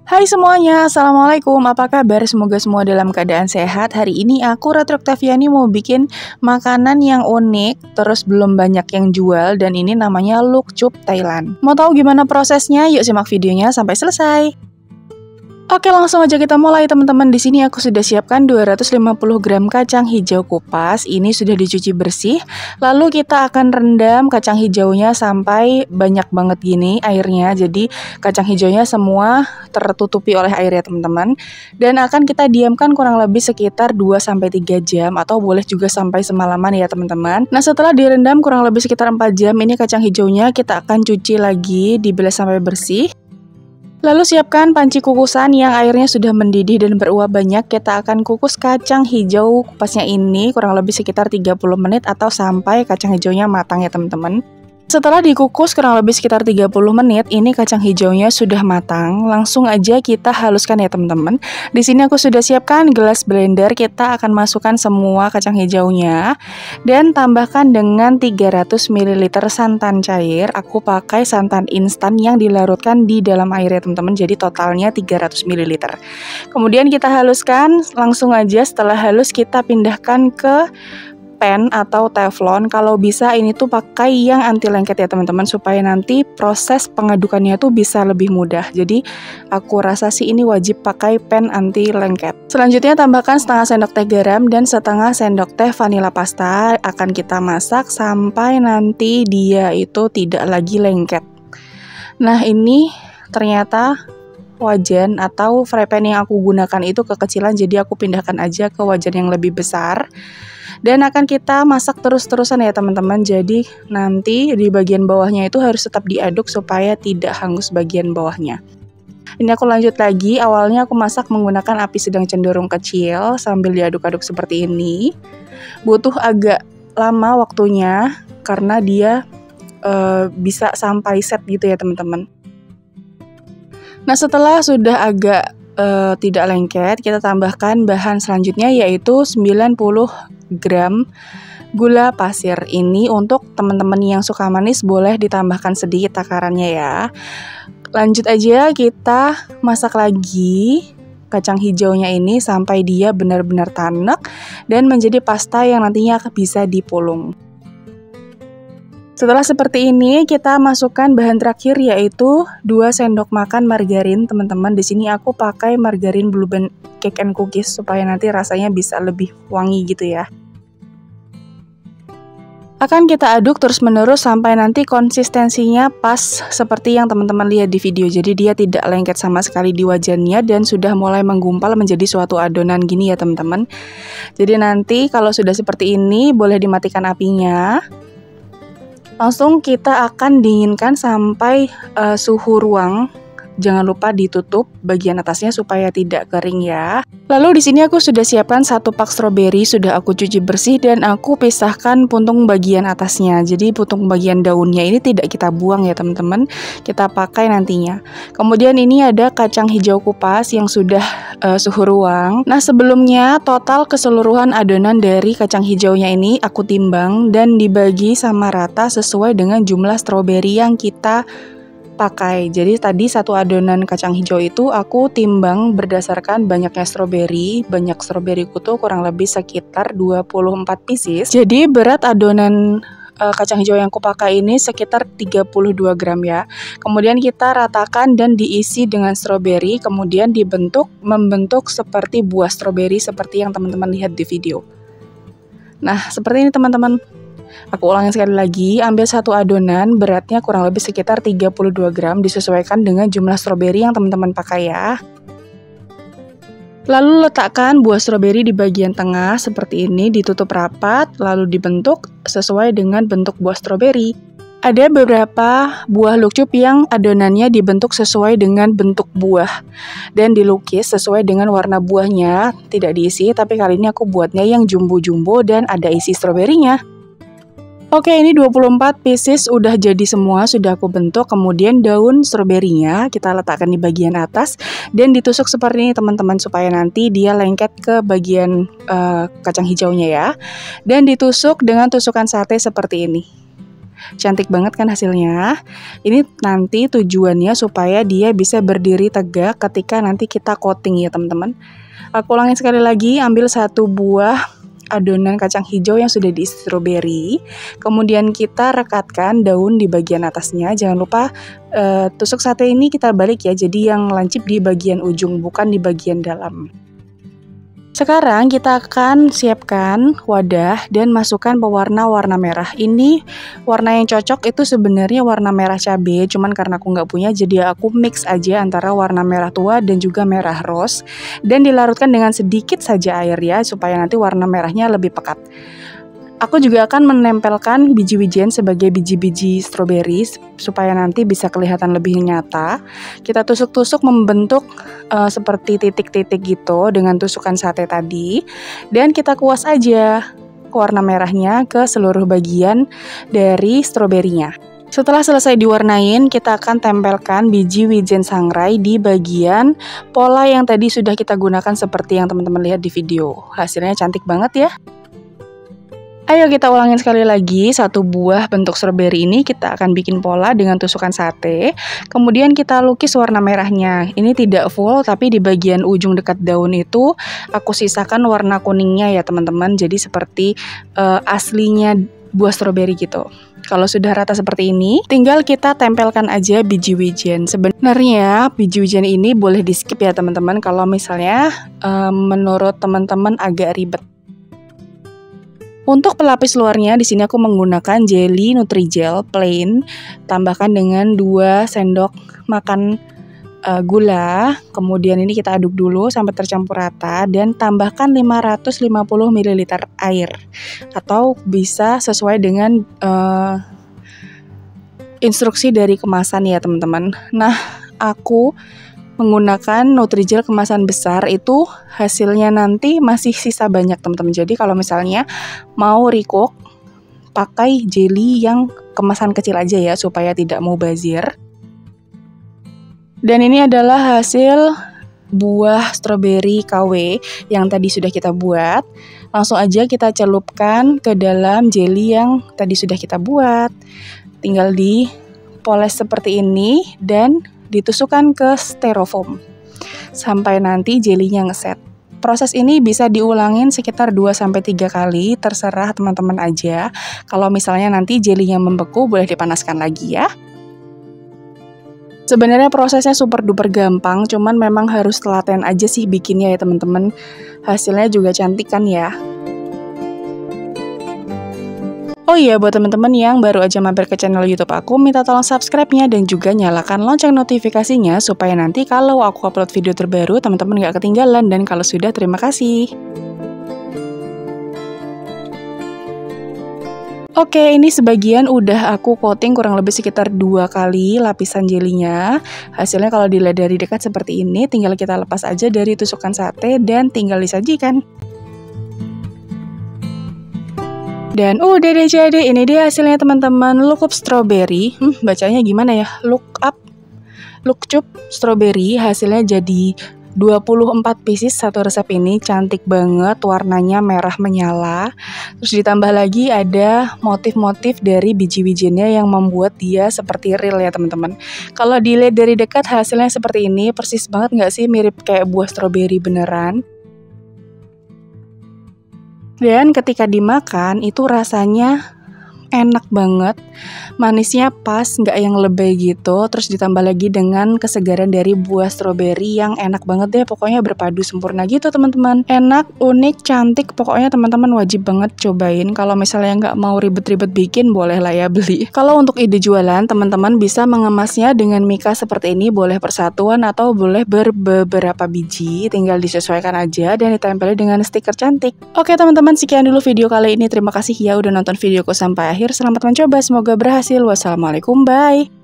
Hai semuanya, Assalamualaikum, apa kabar? Semoga semua dalam keadaan sehat. Hari ini aku, Ratu Oktaviani, mau bikin makanan yang unik, terus belum banyak yang jual, dan ini namanya Luk Chup Thailand. Mau tahu gimana prosesnya? Yuk simak videonya sampai selesai. Oke, langsung aja kita mulai teman-teman. Di sini aku sudah siapkan 250 gram kacang hijau kupas. Ini sudah dicuci bersih. Lalu kita akan rendam kacang hijaunya sampai banyak banget gini airnya. Jadi kacang hijaunya semua tertutupi oleh air ya teman-teman. Dan akan kita diamkan kurang lebih sekitar 2-3 jam atau boleh juga sampai semalaman ya teman-teman. Nah, setelah direndam kurang lebih sekitar 4 jam, ini kacang hijaunya kita akan cuci lagi, dibilas sampai bersih. Lalu siapkan panci kukusan yang airnya sudah mendidih dan beruap banyak. Kita akan kukus kacang hijau kupasnya ini kurang lebih sekitar 30 menit atau sampai kacang hijaunya matang ya teman-teman. Setelah dikukus kurang lebih sekitar 30 menit, ini kacang hijaunya sudah matang. Langsung aja kita haluskan ya teman-teman. Di sini aku sudah siapkan gelas blender. Kita akan masukkan semua kacang hijaunya dan tambahkan dengan 300 ml santan cair. Aku pakai santan instan yang dilarutkan di dalam air ya teman-teman. Jadi totalnya 300 ml. Kemudian kita haluskan, langsung aja setelah halus kita pindahkan ke pan atau teflon. Kalau bisa ini tuh pakai yang anti lengket ya teman-teman, supaya nanti proses pengadukannya tuh bisa lebih mudah. Jadi aku rasa sih ini wajib pakai pan anti lengket. Selanjutnya tambahkan setengah sendok teh garam dan setengah sendok teh vanila pasta. Akan kita masak sampai nanti dia itu tidak lagi lengket. Nah, ini ternyata wajan atau fry pan yang aku gunakan itu kekecilan, jadi aku pindahkan aja ke wajan yang lebih besar. Dan akan kita masak terus-terusan ya teman-teman. Jadi nanti di bagian bawahnya itu harus tetap diaduk supaya tidak hangus bagian bawahnya. Ini aku lanjut lagi. Awalnya aku masak menggunakan api sedang cenderung kecil sambil diaduk-aduk seperti ini. Butuh agak lama waktunya karena dia bisa sampai set gitu ya teman-teman. Nah, setelah sudah agak tidak lengket, kita tambahkan bahan selanjutnya yaitu 90 gram gula pasir. Ini untuk teman-teman yang suka manis boleh ditambahkan sedikit takarannya ya. Lanjut aja kita masak lagi kacang hijaunya ini sampai dia benar-benar tanek dan menjadi pasta yang nantinya bisa dipulung. Setelah seperti ini, kita masukkan bahan terakhir yaitu 2 sendok makan margarin, teman-teman. Di sini aku pakai margarin Blue Band Cake and Cookies supaya nanti rasanya bisa lebih wangi gitu ya. Akan kita aduk terus-menerus sampai nanti konsistensinya pas seperti yang teman-teman lihat di video. Jadi dia tidak lengket sama sekali di wajannya dan sudah mulai menggumpal menjadi suatu adonan gini ya teman-teman. Jadi nanti kalau sudah seperti ini boleh dimatikan apinya. Langsung kita akan dinginkan sampai suhu ruang. Jangan lupa ditutup bagian atasnya supaya tidak kering ya. Lalu di sini aku sudah siapkan 1 pak stroberi, sudah aku cuci bersih dan aku pisahkan puntung bagian atasnya. Jadi puntung bagian daunnya ini tidak kita buang ya teman-teman. Kita pakai nantinya. Kemudian ini ada kacang hijau kupas yang sudah suhu ruang. Nah, sebelumnya total keseluruhan adonan dari kacang hijaunya ini aku timbang dan dibagi sama rata sesuai dengan jumlah stroberi yang kita pakai. Jadi tadi satu adonan kacang hijau itu aku timbang berdasarkan banyaknya stroberi. Banyak stroberiku tuh kurang lebih sekitar 24 pieces. Jadi berat adonan kacang hijau yang aku pakai ini sekitar 32 gram ya. Kemudian kita ratakan dan diisi dengan stroberi, kemudian membentuk seperti buah stroberi seperti yang teman-teman lihat di video. Nah, seperti ini teman-teman. Aku ulangi sekali lagi, ambil satu adonan, beratnya kurang lebih sekitar 32 gram, disesuaikan dengan jumlah stroberi yang teman-teman pakai ya. Lalu letakkan buah stroberi di bagian tengah seperti ini, ditutup rapat, lalu dibentuk sesuai dengan bentuk buah stroberi. Ada beberapa buah Luk Chup yang adonannya dibentuk sesuai dengan bentuk buah dan dilukis sesuai dengan warna buahnya, tidak diisi, tapi kali ini aku buatnya yang jumbo-jumbo dan ada isi stroberinya. Oke, ini 24 pieces udah jadi semua, sudah aku bentuk. Kemudian daun stroberinya kita letakkan di bagian atas dan ditusuk seperti ini teman-teman supaya nanti dia lengket ke bagian kacang hijaunya ya. Dan ditusuk dengan tusukan sate seperti ini. Cantik banget kan hasilnya. Ini nanti tujuannya supaya dia bisa berdiri tegak ketika nanti kita coating ya teman-teman. Aku ulangin sekali lagi, ambil 1 buah adonan kacang hijau yang sudah diisi stroberi. Kemudian kita rekatkan daun di bagian atasnya. Jangan lupa tusuk sate ini kita balik ya, jadi yang lancip di bagian ujung, bukan di bagian dalam. Sekarang kita akan siapkan wadah dan masukkan pewarna warna merah. Ini warna yang cocok itu sebenarnya warna merah cabai, cuman karena aku nggak punya jadi aku mix aja antara warna merah tua dan juga merah rose. Dan dilarutkan dengan sedikit saja air ya, supaya nanti warna merahnya lebih pekat. Aku juga akan menempelkan biji-bijian sebagai biji-biji stroberi supaya nanti bisa kelihatan lebih nyata. Kita tusuk-tusuk membentuk seperti titik-titik gitu dengan tusukan sate tadi. Dan kita kuas aja warna merahnya ke seluruh bagian dari stroberinya. Setelah selesai diwarnain, kita akan tempelkan biji wijen sangrai di bagian pola yang tadi sudah kita gunakan seperti yang teman-teman lihat di video. Hasilnya cantik banget ya. Ayo kita ulangin sekali lagi, 1 buah bentuk stroberi ini kita akan bikin pola dengan tusukan sate. Kemudian kita lukis warna merahnya. Ini tidak full, tapi di bagian ujung dekat daun itu aku sisakan warna kuningnya ya teman-teman. Jadi seperti aslinya buah stroberi gitu. Kalau sudah rata seperti ini, tinggal kita tempelkan aja biji wijen. Sebenarnya biji wijen ini boleh di skip ya teman-teman kalau misalnya menurut teman-teman agak ribet. Untuk pelapis luarnya di sini aku menggunakan jelly Nutrijel plain, tambahkan dengan 2 sendok makan gula. Kemudian ini kita aduk dulu sampai tercampur rata dan tambahkan 550 ml air atau bisa sesuai dengan instruksi dari kemasan ya teman-teman. Nah, aku menggunakan Nutrijel kemasan besar itu hasilnya nanti masih sisa banyak teman-teman. Jadi kalau misalnya mau recook pakai jelly yang kemasan kecil aja ya supaya tidak mubazir. Dan ini adalah hasil buah stroberi KW yang tadi sudah kita buat. Langsung aja kita celupkan ke dalam jelly yang tadi sudah kita buat. Tinggal dipoles seperti ini dan ditusukkan ke styrofoam sampai nanti jelinya ngeset. Proses ini bisa diulangin sekitar 2-3 kali, terserah teman-teman aja. Kalau misalnya nanti jelinya membeku boleh dipanaskan lagi ya. Sebenarnya prosesnya super duper gampang, cuman memang harus telaten aja sih bikinnya ya teman-teman. Hasilnya juga cantik kan ya. Oh iya, buat teman-teman yang baru aja mampir ke channel YouTube aku, minta tolong subscribe-nya dan juga nyalakan lonceng notifikasinya supaya nanti kalau aku upload video terbaru, teman-teman gak ketinggalan. Dan kalau sudah, terima kasih. Oke, ini sebagian udah aku coating kurang lebih sekitar 2 kali lapisan jelinya. Hasilnya kalau dilihat dari dekat seperti ini, tinggal kita lepas aja dari tusukan sate dan tinggal disajikan. Dan udah deh jadi, ini dia hasilnya teman-teman, look up strawberry. Bacanya gimana ya? Look cup strawberry. Hasilnya jadi 24 pieces satu resep ini, cantik banget, warnanya merah menyala. Terus ditambah lagi ada motif-motif dari biji-bijinya yang membuat dia seperti real ya teman-teman. Kalau dilihat dari dekat hasilnya seperti ini, persis banget nggak sih, mirip kayak buah stroberi beneran. Dan ketika dimakan itu rasanya enak banget, manisnya pas, nggak yang lebay gitu. Terus ditambah lagi dengan kesegaran dari buah stroberi yang enak banget deh. Pokoknya berpadu sempurna gitu teman-teman. Enak, unik, cantik. Pokoknya teman-teman wajib banget cobain. Kalau misalnya nggak mau ribet-ribet bikin, boleh lah ya beli. Kalau untuk ide jualan, teman-teman bisa mengemasnya dengan mika seperti ini. Boleh persatuan atau boleh beberapa biji. Tinggal disesuaikan aja dan ditempeli dengan stiker cantik. Oke teman-teman, sekian dulu video kali ini. Terima kasih ya udah nonton videoku sampai akhir. Selamat mencoba, semoga berhasil. Wassalamualaikum, bye.